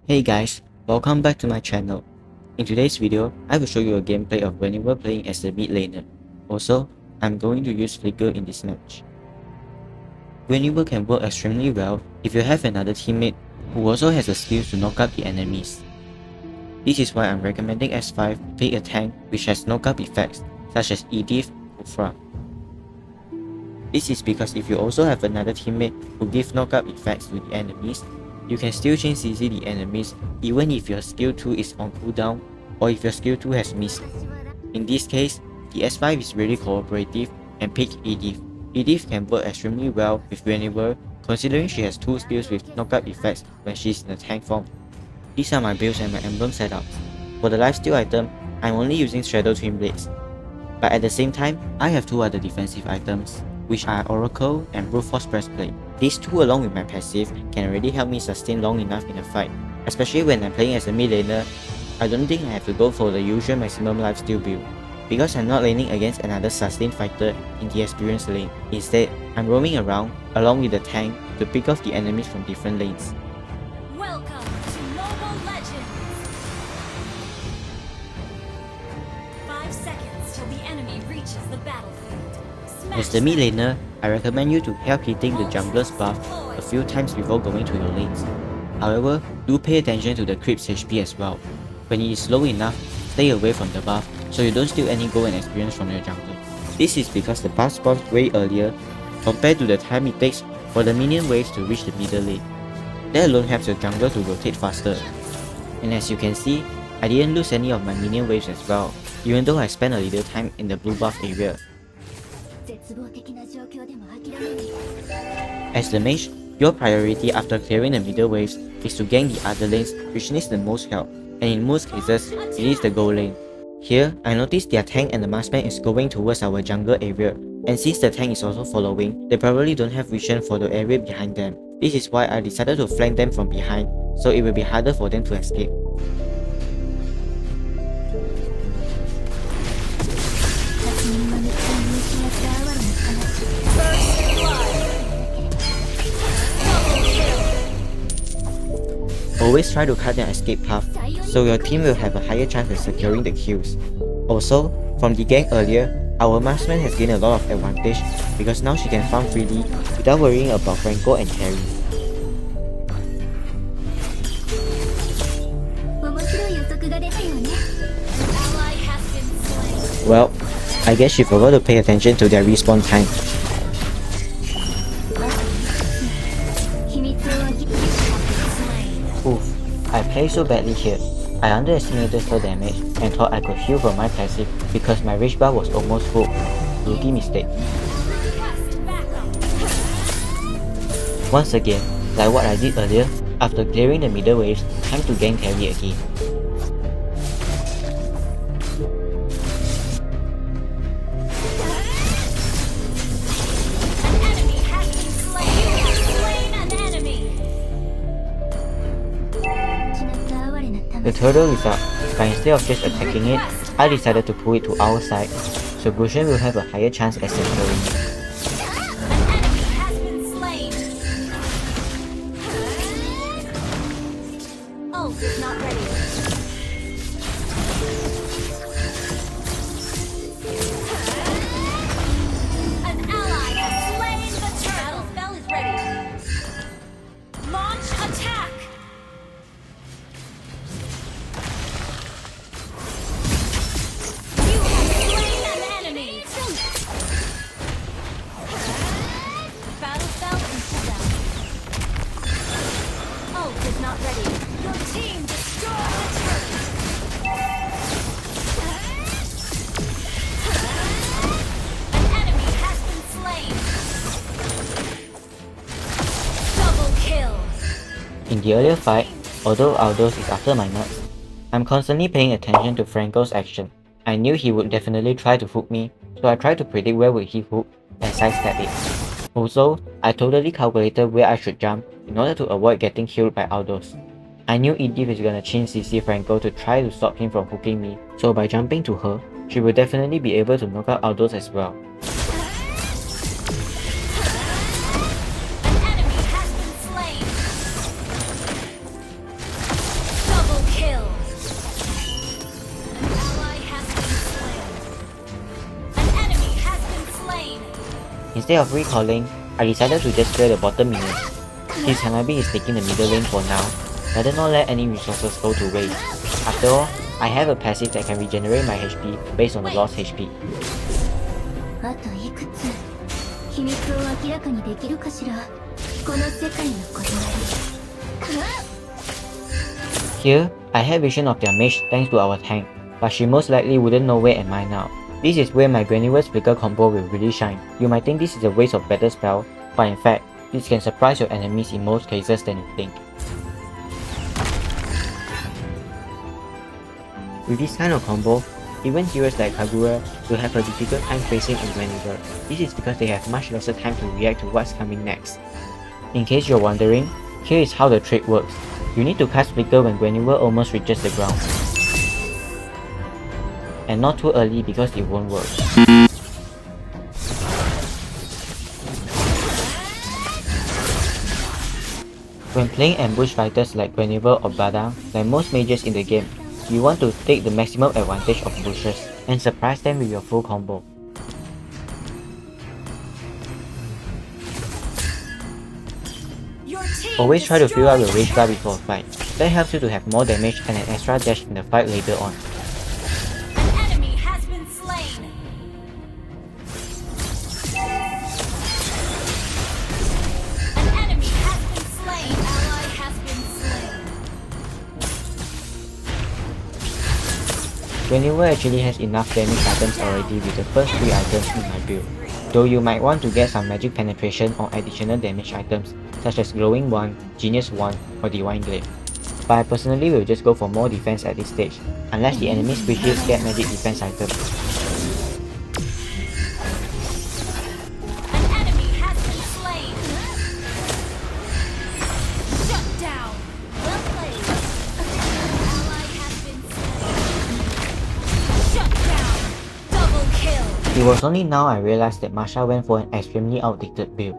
Hey guys, welcome back to my channel. In today's video, I will show you a gameplay of Guinevere playing as the Midlaner. Also, I'm going to use Flicker in this match. Guinevere can work extremely well if you have another teammate who also has the skills to knock out the enemies. This is why I'm recommending S5 play a tank which has knockup effects such as Edith or Fra. This is because if you also have another teammate who gives knockup effects to the enemies, you can still chain CC the enemies even if your skill 2 is on cooldown or if your skill 2 has missed. In this case, the S5 is really cooperative and pick Edith. Edith can work extremely well with Guinevere considering she has 2 skills with knockup effects when she's in the tank form. These are my builds and my emblem setups. For the lifesteal item, I'm only using Shadow Twin Blades. But at the same time, I have 2 other defensive items, which are Oracle and Brute Force Breastplate. These 2 along with my passive can already help me sustain long enough in a fight. Especially when I'm playing as a mid-laner, I don't think I have to go for the usual maximum lifesteal build, because I'm not laning against another sustained fighter in the experienced lane. Instead, I'm roaming around along with the tank to pick off the enemies from different lanes. Welcome to Mobile Legends! 5 seconds till the enemy reaches the battlefield. As the mid laner, I recommend you to help hitting the jungler's buff a few times before going to your lanes. However, do pay attention to the creep's HP as well. When it is low enough, stay away from the buff so you don't steal any gold and experience from your jungler. This is because the buff spawns way earlier compared to the time it takes for the minion waves to reach the middle lane. That alone helps your jungler to rotate faster. And as you can see, I didn't lose any of my minion waves as well, even though I spent a little time in the blue buff area. As the mage, your priority after clearing the middle waves is to gank the other lanes which needs the most help, and in most cases, it is the gold lane. Here, I noticed their tank and the marksman is going towards our jungle area, and since the tank is also following, they probably don't have vision for the area behind them. This is why I decided to flank them from behind, so it will be harder for them to escape. Always try to cut their escape path, so your team will have a higher chance of securing the kills. Also, from the gank earlier, our marksman has gained a lot of advantage because now she can farm freely without worrying about Franco and carry. Well, I guess she forgot to pay attention to their respawn time. Oof, I played so badly here. I underestimated her damage and thought I could heal from my passive because my rage bar was almost full. Rookie mistake. Once again, like what I did earlier, after clearing the middle waves, time to gank carry again. The turtle is up, but instead of just attacking it, I decided to pull it to our side, so Gusion will have a higher chance at securing it. In the earlier fight, although Aldous is after my nuts, I'm constantly paying attention to Franco's action. I knew he would definitely try to hook me, so I tried to predict where would he hook and sidestep it. Also, I totally calculated where I should jump in order to avoid getting killed by Aldous. I knew Edith is gonna chain CC Franco to try to stop him from hooking me, so by jumping to her, she will definitely be able to knock out Aldous as well. Instead of recalling, I decided to just clear the bottom minions. Since Hanabi is taking the middle lane for now, rather not let any resources go to waste. After all, I have a passive that can regenerate my HP based on the lost HP. あといくつ秘密を明らかにできるかしらこの世界のこだわり Here, I have vision of their mage thanks to our tank, but she most likely wouldn't know where am I now. This is where my Guinevere's flicker combo will really shine. You might think this is a waste of better spell, but in fact, this can surprise your enemies in most cases than you think. With this kind of combo, even heroes like Kagura will have a difficult time facing a Guinevere. This is because they have much lesser time to react to what's coming next. In case you're wondering, here is how the trick works. You need to cast Flicker when Guinevere almost reaches the ground. And not too early because it won't work. When playing ambush fighters like Guinevere or Bada, like most mages in the game, you want to take the maximum advantage of bushes and surprise them with your full combo. Always try to fill up your rage bar before a fight. That helps you to have more damage and an extra dash in the fight later on. An enemy has been slain. An enemy has been slain. Ally has been slain. Guinevere actually has enough damage items already with the first 3 items in my build, though you might want to get some magic penetration or additional damage items such as Glowing Wand, Genius Wand, or Divine Glaive. But I personally will just go for more defense at this stage, unless the enemy species get magic defense items. An enemy has been slain. Shut down. Well played. Ally has been slain. Shut down. Double kill. It was only now I realized that Masha went for an extremely outdated build.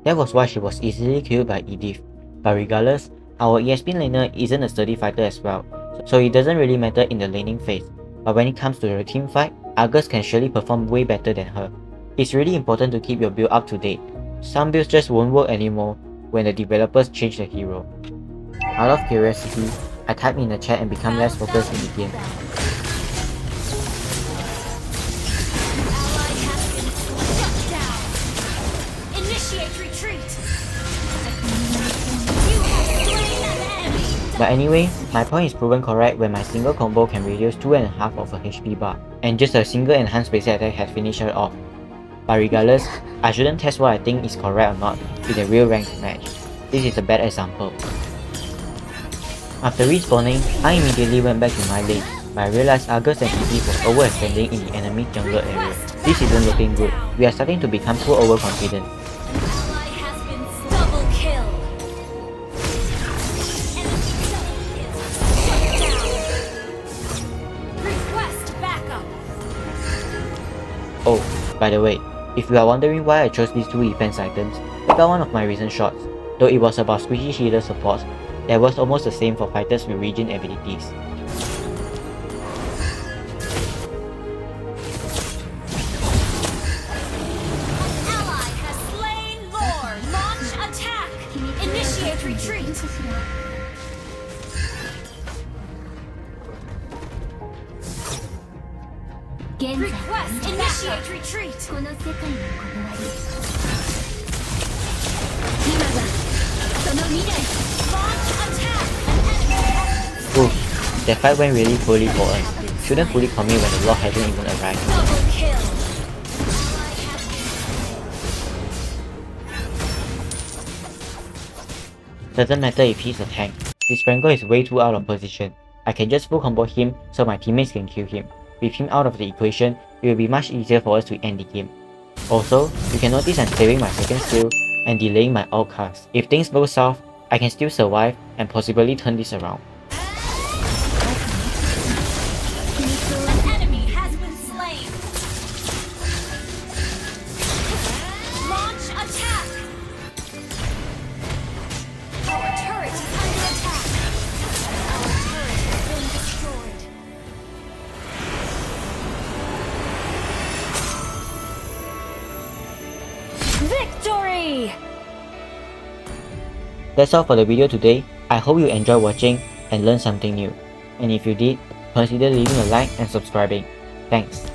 That was why she was easily killed by Edith. But regardless, our ESP laner isn't a sturdy fighter as well, so it doesn't really matter in the laning phase. But when it comes to the team fight, Argus can surely perform way better than her. It's really important to keep your build up to date. Some builds just won't work anymore when the developers change the hero. Out of curiosity, I type in the chat and become less focused in the game. But anyway, my point is proven correct when my single combo can reduce 2.5 of a HP bar, and just a single enhanced basic attack has finished her off. But regardless, I shouldn't test what I think is correct or not in a real ranked match. This is a bad example. After respawning, I immediately went back to my lane, but I realized Argus and Edith was overextending in the enemy jungle area. This isn't looking good. We are starting to become too overconfident. Oh, by the way, if you are wondering why I chose these 2 defense items, check out one of my recent shots. Though it was about squishy healer supports, that was almost the same for fighters with regen abilities. Ally has slain Lord. Launch attack. Initiate retreat. Request initiate retreat. この世界のこだわり今がその未来 Launch attack. Oof, that fight went really poorly for us. Shouldn't fully commit when the Lord hasn't even arrived. Double kill. Doesn't matter if he's a tank. His Sprangler is way too out of position. I can just full combo him so my teammates can kill him. With him out of the equation, it will be much easier for us to end the game. Also, you can notice I'm saving my second skill and delaying my ult cast. If things go south, I can still survive and possibly turn this around. An enemy has been slain. Launch attack. Our turret is under attack. Our turret has been destroyed. Victory! That's all for the video today. I hope you enjoyed watching and learned something new. And if you did, consider leaving a like and subscribing. Thanks.